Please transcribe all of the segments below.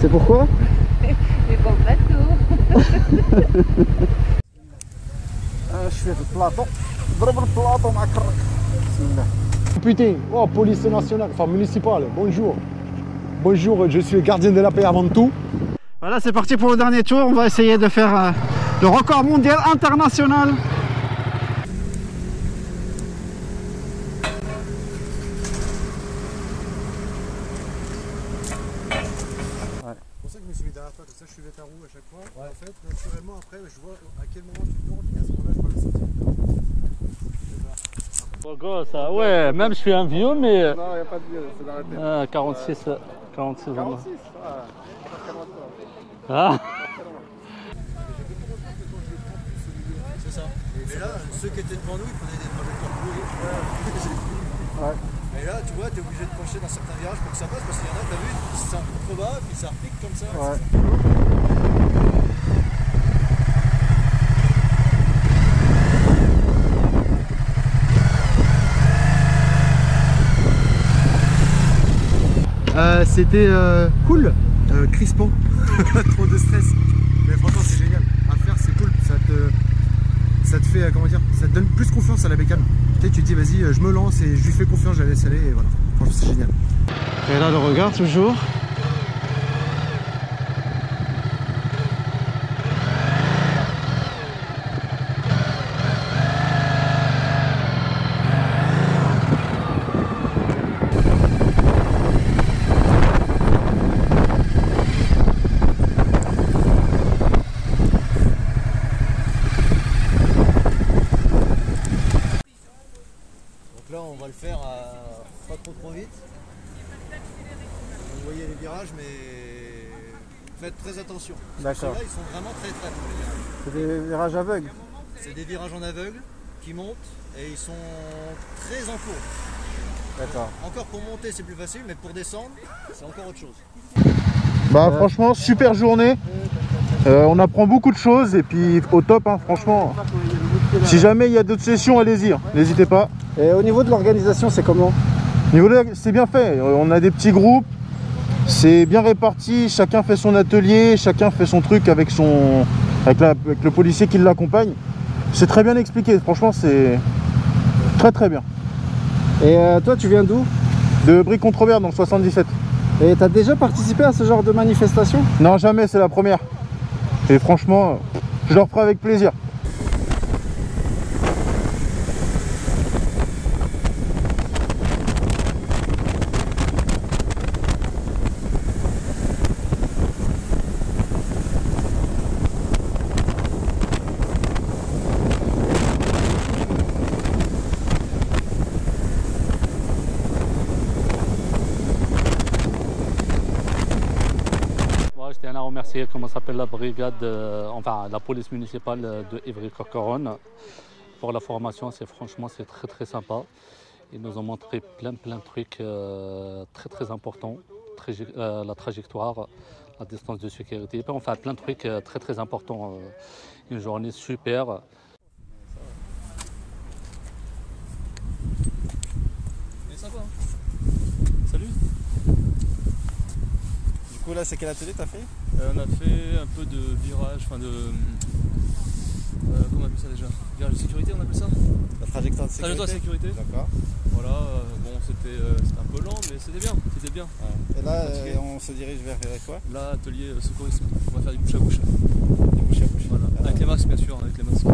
C'est pourquoi? Je comprends pas tout. شوية البلاطو ضرب البلاطو مع كرك بسم الله. Putain, oh police nationale, enfin municipale, bonjour. Bonjour, je suis le gardien de la paix avant tout. Voilà, c'est parti pour le dernier tour. On va essayer de faire le record mondial international. C'est pour ça que je me suis mis derrière toi, comme ça je suivais ta roue à chaque fois. Ouais. En fait, naturellement, après, je vois à quel moment tu tournes et à ce moment-là, je peux le sortir. Bon, gros, ça, ouais, même je suis un vieux, mais. Non, il n'y a pas de vieux, c'est d'arrêter. 46 ans. 46, ouais. Ah. C'est ça. Mais là, ceux qui étaient devant nous, ils prenaient des trajectoires pourries. Ouais. Et là, tu vois, tu es obligé de pencher dans certains virages pour que ça passe, parce qu'il y en a, tu as vu, c'est en contrebas, puis ça repique comme ça. Ouais. C'était cool, Crispant, trop de stress. Mais franchement, c'est génial. À faire, c'est cool. Ça te fait, comment dire, ça te donne plus confiance à la bécane. Tu te dis, vas-y, je me lance et je lui fais confiance, je la laisse aller et voilà. Franchement, c'est génial. Et là, le regard toujours. Là, on va le faire pas trop vite. Vous voyez les virages, mais faites très attention. D'accord. Ceux-là, ils sont vraiment très pour les virages. C'est des virages aveugles. C'est des virages en aveugle qui montent et ils sont très en courbe. D'accord. Encore pour monter, c'est plus facile, mais pour descendre, c'est encore autre chose. Bah franchement, super journée. On apprend beaucoup de choses et puis au top, hein, franchement. Si jamais il y a d'autres sessions, allez-y, hein, n'hésitez pas. Et au niveau de l'organisation, c'est comment? C'est bien fait. On a des petits groupes, c'est bien réparti. Chacun fait son atelier, chacun fait son truc avec le policier qui l'accompagne. C'est très bien expliqué. Franchement, c'est très bien. Et toi, tu viens d'où? De Brie-Contrebert, dans le 77. Et tu as déjà participé à ce genre de manifestation? Non, jamais, c'est la première. Et franchement, je le referai avec plaisir. Je tiens à remercier comment s'appelle la brigade, enfin la police municipale de Évry-Courcouronnes pour la formation. Franchement, c'est très sympa. Ils nous ont montré plein de trucs très importants, la trajectoire, la distance de sécurité, enfin plein de trucs très importants. Une journée super. C'est sympa. Hein. Salut. Du coup là, c'est quel atelier t'as fait? On a fait un peu de virage, enfin de... comment on appelle ça déjà? Virage de sécurité, on appelle ça? La trajectoire de sécurité. Trajectoire de sécurité. D'accord. Voilà, bon c'était un peu lent, mais c'était bien, Ouais. Et là, on se dirige vers quoi? Là, atelier secourisme, on va faire du bouche à bouche. Du bouche à bouche. Voilà. Avec les masques bien sûr, avec les masques.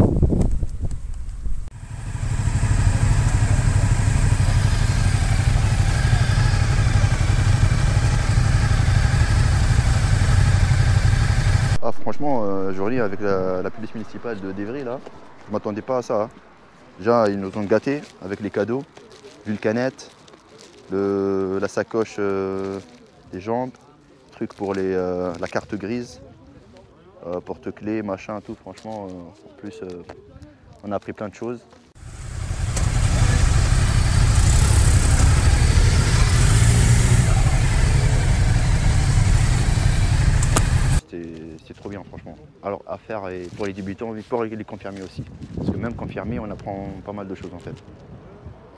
Ah, franchement, aujourd'hui avec la police municipale d'Évry, là, je m'attendais pas à ça. Hein. Déjà, ils nous ont gâtés avec les cadeaux, Vulcanette, la sacoche des jambes, truc pour la carte grise, porte-clés, machin, tout. Franchement, en plus, on a appris plein de choses. C'est trop bien franchement. Alors à faire et pour les débutants et pour les confirmés aussi. Parce que même confirmés, on apprend pas mal de choses en fait.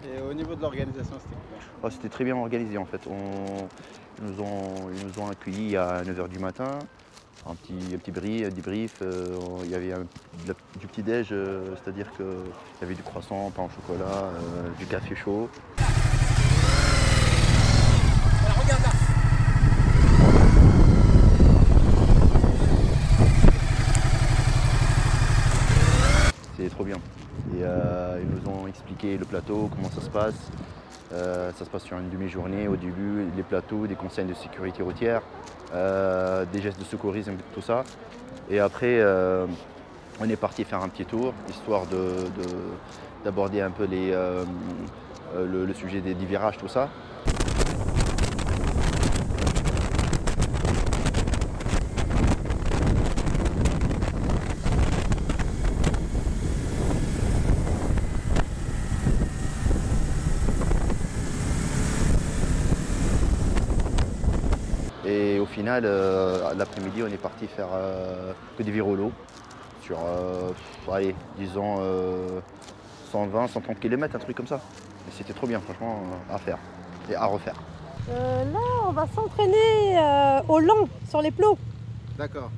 Et au niveau de l'organisation, c'était quoi? C'était très bien organisé en fait. Ils nous ont accueillis à 9 h du matin. Un petit débrief. Il y avait du petit-déj, c'est-à-dire qu'il y avait du croissant, pain au chocolat, du café chaud. C'est trop bien. Et ils nous ont expliqué le plateau, comment ça se passe. Ça se passe sur une demi-journée au début, les plateaux, des conseils de sécurité routière, des gestes de secourisme, tout ça. Et après, on est parti faire un petit tour, histoire d'aborder un peu le sujet des virages, tout ça. Et au final, l'après-midi, on est parti faire que des virolos sur, allez, disons 120, 130 km, un truc comme ça. Et c'était trop bien, franchement, à faire et à refaire. Là, on va s'entraîner au long, sur les plots. D'accord.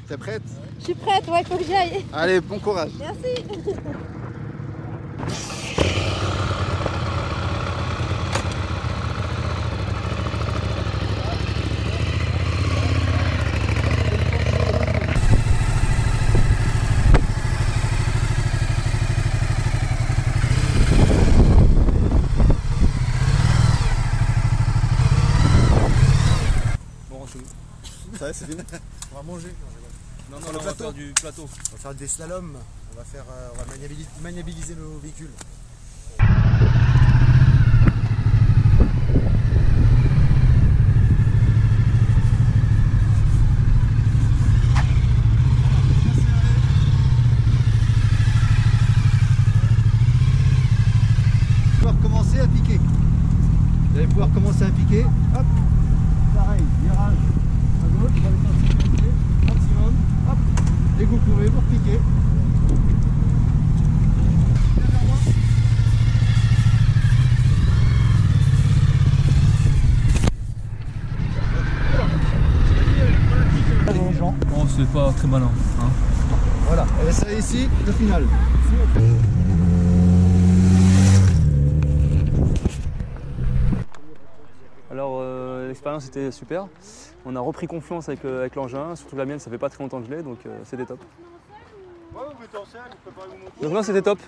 T'es prête? Je suis prête, ouais, il faut que j'y aille. Allez, bon courage. Merci. Ça va, c'est fini. On va manger. Non, là, on va faire du plateau. On va faire des slaloms. On va maniabiliser nos véhicules. Commencer à piquer. Vous allez pouvoir commencer à piquer. Hop. Pareil, virage à gauche, vous allez faire sécurité, maximum. Hop. Et vous courez pour piquer. Les gens. Oh, c'est pas très malin. Hein. Voilà, et c'est ici le final. Alors l'expérience était super. On a repris confiance avec l'engin, surtout la mienne, ça fait pas très longtemps que je l'ai, donc c'était top. Donc là c'était top.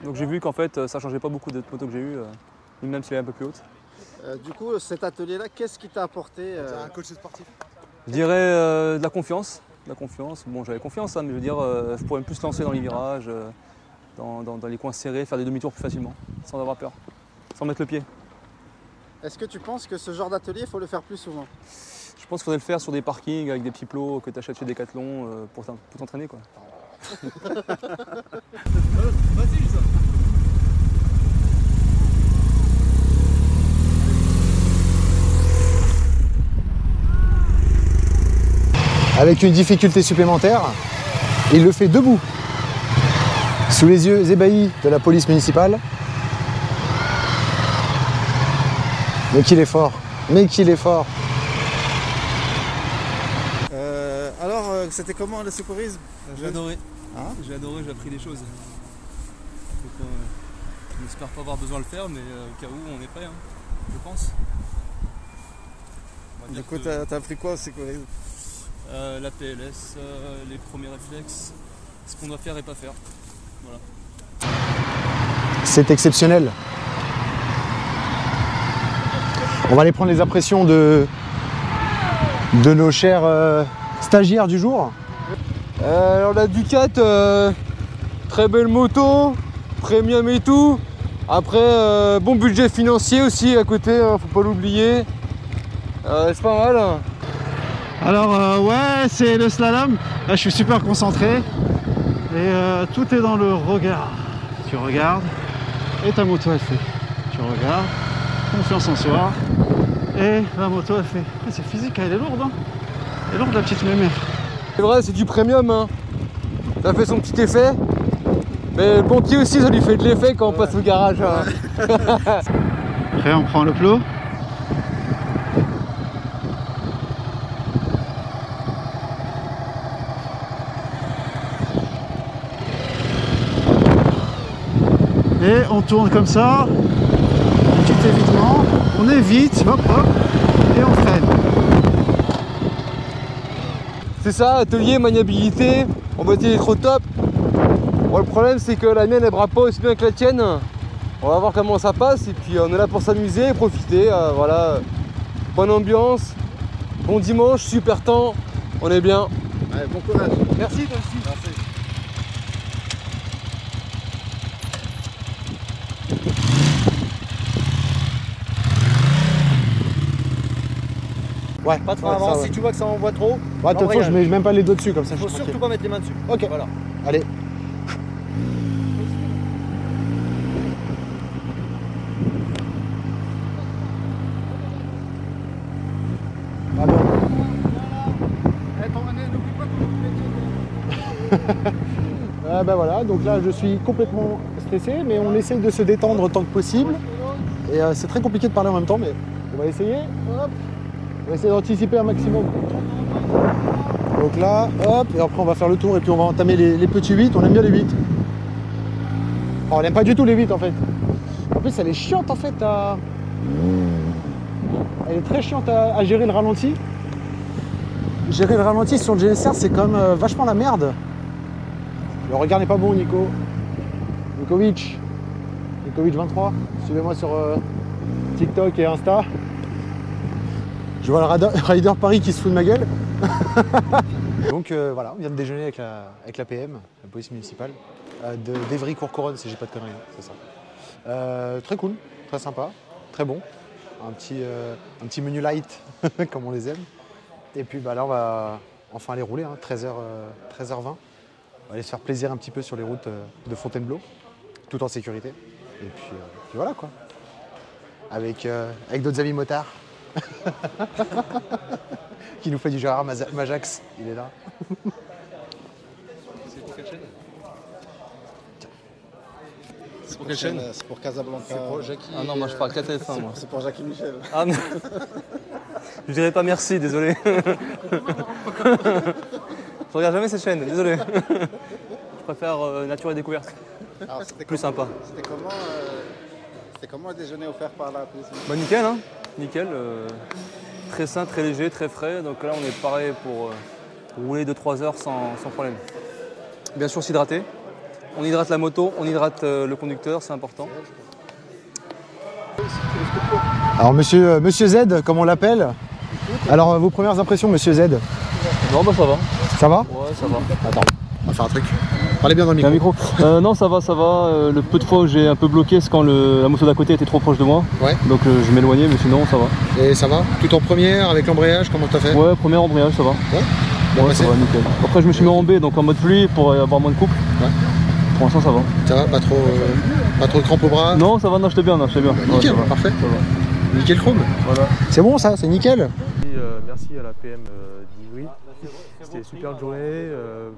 Donc j'ai vu qu'en fait ça changeait pas beaucoup de motos que j'ai eu, même s'il est un peu plus haute. Du coup, cet atelier-là, qu'est-ce qui t'a apporté Un coach sportif. Je dirais de la confiance. Bon, j'avais confiance, hein, mais je veux dire, je pourrais plus lancer dans les virages, dans les coins serrés, faire des demi-tours plus facilement, sans avoir peur, sans mettre le pied. Est-ce que tu penses que ce genre d'atelier, il faut le faire plus souvent? Je pense qu'il faudrait le faire sur des parkings avec des petits plots que tu achètes chez Decathlon pour t'entraîner, quoi. Vas-y, ça. Avec une difficulté supplémentaire, il le fait debout, sous les yeux ébahis de la police municipale. Mais qu'il est fort, mais qu'il est fort. Alors, c'était comment le secourisme? J'ai adoré. Hein? J'ai adoré, j'ai appris des choses. Donc, on n'espère pas avoir besoin de le faire, mais au cas où, on est prêt, hein, je pense. Du coup, t'as appris quoi au secourisme? La PLS, les premiers réflexes, ce qu'on doit faire et pas faire. Voilà. C'est exceptionnel. On va aller prendre les impressions de nos chers stagiaires du jour. Alors la Ducat, très belle moto, premium et tout. Après, bon budget financier aussi à côté, hein, faut pas l'oublier. C'est pas mal. Hein. Alors ouais, c'est le slalom. Là, je suis super concentré. Et tout est dans le regard. Tu regardes et ta moto elle fait. Tu regardes, confiance en soi. Et la moto elle fait. C'est physique, elle est lourde. Hein. Elle est lourde la petite mémé. C'est vrai, c'est du premium. Hein. Ça fait son petit effet. Mais le pompier aussi, ça lui fait de l'effet quand on passe au garage. Hein. Après, on prend le plot. Et on tourne comme ça. Petit évitement. On évite, hop hop, et on freine. C'est ça, atelier, maniabilité, on va dire trop top. Bon, le problème c'est que la mienne elle brave pas aussi bien que la tienne. On va voir comment ça passe et puis on est là pour s'amuser, profiter, voilà. Bonne ambiance, bon dimanche, super temps, on est bien. Allez, bon courage. Merci toi aussi. Merci. Ouais, Pas trop ouais, avant, ça, ouais. si tu vois que ça envoie trop, Ouais, de toute façon, je mets même pas les doigts dessus comme ça. il faut surtout pas mettre les mains dessus. Ok, Voilà. allez. Ah bon. Ben voilà, donc là je suis complètement stressé, mais on essaye de se détendre autant que possible. Et c'est très compliqué de parler en même temps, mais on va essayer. Hop. On va essayer d'anticiper un maximum. Donc là, hop, et après on va faire le tour et puis on va entamer les petits 8. On aime bien les 8. Oh, on n'aime pas du tout les 8 en fait. En plus elle est chiante en fait à... Elle est très chiante à gérer le ralenti. Gérer le ralenti sur le GSR c'est quand même vachement la merde. Le regard n'est pas bon Nico. Nikovic 23. Suivez-moi sur TikTok et Insta. Je vois le Rider Paris qui se fout de ma gueule. Donc voilà, on vient de déjeuner avec la PM, la police municipale, d'Evry-Courcouronnes, si j'ai pas de conneries, c'est ça. Très cool, très sympa, très bon. Un petit menu light, comme on les aime. Et puis bah, là, on va enfin aller rouler, hein, 13h20. On va aller se faire plaisir un petit peu sur les routes de Fontainebleau, tout en sécurité. Et puis voilà quoi. Avec d'autres amis motards. Qui nous fait du Gérard Majax, il est là. C'est pour quelle chaîne? C'est pour quelle chaîne? C'est pour Casablanca. C'est pour Jackie. Ah non, moi je parle 4F1 moi. C'est pour Jackie Michel. Ah non. Je dirais pas merci, désolé. Je regarde jamais cette chaîne, désolé. Je préfère Nature et Découverte. Alors, plus sympa. C'était comment le déjeuner offert par la police? Bah nickel, hein. Nickel. Très sain, très léger, très frais. Donc là, on est paré pour rouler 2-3 heures sans problème. Bien sûr, s'hydrater. On hydrate la moto, on hydrate le conducteur, c'est important. Alors monsieur Z, comme on l'appelle. Alors vos premières impressions, monsieur Z? Non, bah ça va. Ça va? Ouais, ça va. Attends, on va faire un truc. Parlez bien dans le micro. Non, ça va, ça va. Le peu de fois où j'ai un peu bloqué, c'est quand la moto d'à côté était trop proche de moi. Ouais. Donc je m'éloignais, mais sinon ça va. Et ça va? Tout en première, avec l'embrayage, comment t'as fait? Ouais, première embrayage, ça va. Ouais. Ouais, ça va, nickel. Après, je me suis mis en B, donc en mode pluie, pour avoir moins de couple. Ouais. Pour l'instant, ça va. Ça va? Pas trop de crampes au bras? Non, ça va, non, j'étais bien, non, j'étais bien. Nickel, Ouais, parfait. Ça va. Nickel chrome. Voilà. C'est bon ça, c'est nickel. Merci à la PM d'Ivry. C'était une super journée,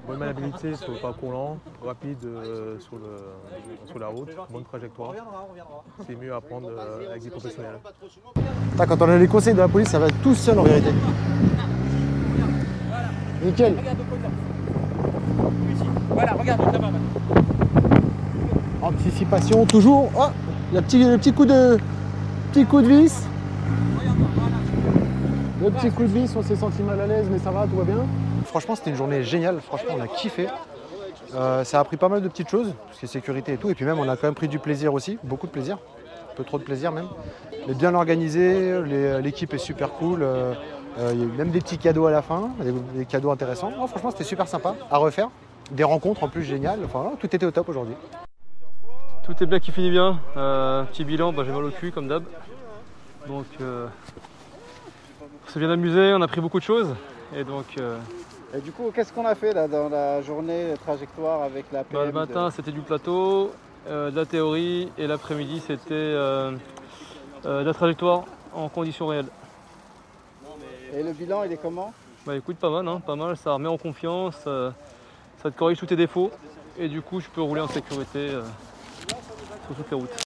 bonne maniabilité sur le parcours lent, rapide sur la route, bonne trajectoire. C'est mieux à prendre avec des professionnels. Quand on a les conseils de la police, ça va tout seul en vérité. Nickel. Voilà, regarde, là-bas. Anticipation toujours. Oh, le petit coup de vis. Le petit coup de vis, on s'est senti mal à l'aise, mais ça va, tout va bien. Franchement, c'était une journée géniale. Franchement, on a kiffé. Ça a appris pas mal de petites choses, parce que sécurité et tout. Et puis même, on a quand même pris du plaisir aussi, beaucoup de plaisir. Un peu trop de plaisir même. Mais bien organisé, l'équipe est super cool. Il y a eu même des petits cadeaux à la fin, des cadeaux intéressants. Oh, franchement, c'était super sympa à refaire. Des rencontres en plus géniales. Enfin, tout était au top aujourd'hui. Tout est bien qui finit bien. Petit bilan, j'ai mal au cul comme d'hab. Donc, on s'est bien amusé, on a pris beaucoup de choses. Et donc. Et du coup, qu'est-ce qu'on a fait là dans la journée trajectoire avec la PM? Le matin, c'était du plateau, de la théorie, et l'après-midi, c'était de la trajectoire en conditions réelles. Et le bilan, il est comment? Bah écoute, pas mal, hein, pas mal, ça remet en confiance, ça te corrige tous tes défauts, et du coup, je peux rouler en sécurité sur toutes les routes.